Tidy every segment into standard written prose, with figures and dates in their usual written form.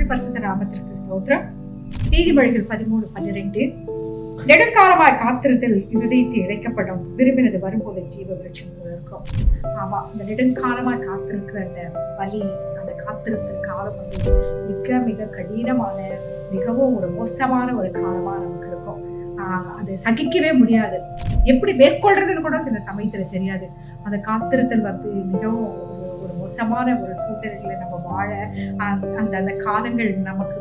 கர்த்தருடைய பரிசுத்த நாமத்திற்கு ஸ்தோத்திரம். நீதிமொழிகள் 13:12 நெடுங்காலமாய் காத்திருத்தல் இருதயத்தை இழைக்கப்படும், விரும்பினது வரும்போது ஜீவ விருட்சம் இருக்கும். ஆமா, இந்த நெடுங்காலமாய் காத்திருக்கிற அந்த வலி, அந்த காத்திருத்தல் காலம் வந்து மிக மிக கடினமான, மிகவும் ஒரு மோசமான ஒரு காலமா நமக்கு இருக்கும். அது சகிக்கவே முடியாது. எப்படி மேற்கொள்றதுன்னு கூட சில சமயத்துல தெரியாது. அந்த காத்திருத்தல் வந்து மிகவும் ஒரு மோசமான ஒரு சூழ்நிலைகளை நம்ம வாழ அந்த காலங்கள் நமக்கு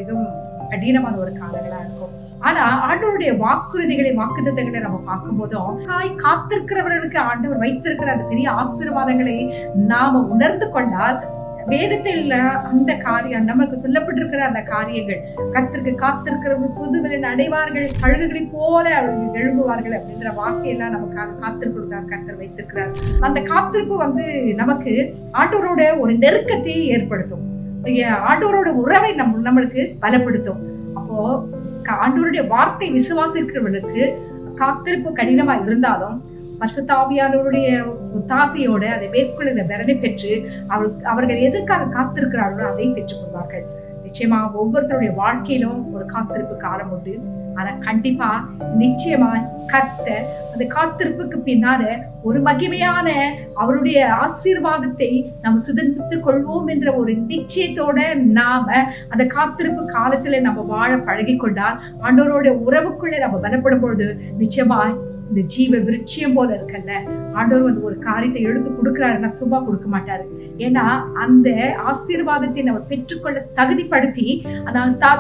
மிகவும் கடினமான ஒரு காலங்களா இருக்கும். ஆனா ஆண்டவருடைய வாக்குறுதிகளை நம்ம பார்க்கும் போதும் காத்திருக்கிறவர்களுக்கு ஆண்டவர் வைத்திருக்கிற அந்த பெரிய ஆசீர்வாதங்களை நாம உணர்ந்து கொண்டால், வேதத்தில் அந்த காரியம் நமக்கு சொல்லப்பட்டிருக்கிற அந்த காரியங்கள், கர்த்தருக்கு காத்திருக்கிறவர்கள் புதுவிலன் அடைவார்கள், கழுகுகளை போல அவர்கள் எழும்புவார்கள் அப்படின்ற வார்த்தையெல்லாம் நமக்காக காத்திருக்கிறதுக்காக கர்த்தர் வைத்திருக்கிறார். அந்த காத்திருப்பு வந்து நமக்கு ஆண்டவரோட ஒரு நெருக்கத்தை ஏற்படுத்தும், ஆண்டவரோட உறவை நம்மளுக்கு பலப்படுத்தும். அப்போ ஆண்டவருடைய வார்த்தை விசுவாசிக்கிறவர்களுக்கு காத்திருப்பு கடினமா இருந்தாலும் பரிசுத்த ஆவியானவருடைய ஒத்தாசையோட அதை மேற்கொள்கிற பலனை பெற்று அவர்கள் எதற்காக காத்திருக்கிறார்களோ அதை பெற்றுக் கொள்வார்கள். நிச்சயமா ஒவ்வொருத்தருடைய வாழ்க்கையிலும் ஒரு காத்திருப்பு காலம் உண்டு. ஆனா கண்டிப்பா நிச்சயமா கர்த்தர் அந்த காத்திருப்புக்கு பின்னால ஒரு மகிமையான அவருடைய ஆசீர்வாதத்தை நாம் சுதந்திரித்துக் கொள்வோம் என்ற ஒரு நிச்சயத்தோட நாம அந்த காத்திருப்பு காலத்துல நம்ம வாழ பழகி கொண்டால், ஆண்டவரோட உறவுக்குள்ள நம்ம பலப்படும் பொழுது நிச்சயமா இந்த ஜீவ விருட்சியம் போல இருக்கல்ல, ஆண்டவர் வந்து ஒரு காரியத்தை எடுத்து கொடுக்கிறாருன்னா சும்மா கொடுக்க மாட்டாரு. ஏன்னா அந்த ஆசீர்வாதத்தை நம்ம பெற்றுக்கொள்ள தகுதிப்படுத்தி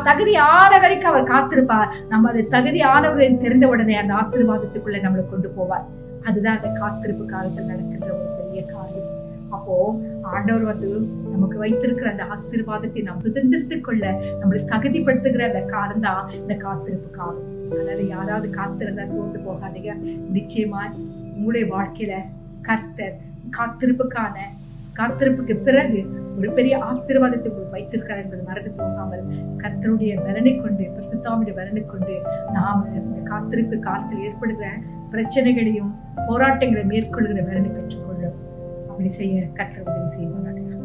தகுதி ஆன வரைக்கும் அவர் காத்திருப்பார். நம்ம அது தகுதி ஆனவர் தெரிந்த உடனே அந்த ஆசீர்வாதத்துக்குள்ள நம்மளை கொண்டு போவார். அதுதான் அந்த காத்திருப்பு காலத்தில் நடக்கின்ற ஒரு பெரிய காரியம். அப்போ ஆண்டவர் வந்து நமக்கு வைத்திருக்கிற அந்த ஆசீர்வாதத்தை நாம் சுதந்திரத்துக் கொள்ள நம்மளை தகுதிப்படுத்துகிற அந்த காலம் தான் இந்த காத்திருப்பு காலம். அதனால யாராவது காத்திருந்தா சோர்ந்து போகாதீங்க. நிச்சயமா உங்களுடைய வாழ்க்கையில கர்த்தர் காத்திருப்புக்கு பிறகு ஒரு பெரிய ஆசீர்வாதத்தை உங்களுக்கு வைத்திருக்கிறார் என்பது மறந்து போகாமல், கர்த்தருடைய பலனை கொண்டு, பரிசுத்தாவினுடைய பலனை கொண்டு நாம் இந்த காத்திருப்பு காலத்தில் ஏற்படுகிற பிரச்சனைகளையும் போராட்டங்களையும் மேற்கொள்கிற பலனை பெற்றுக்கொள்ளும். அப்படி செய்ய கர்த்தர் உதவி செய்வார்கள்.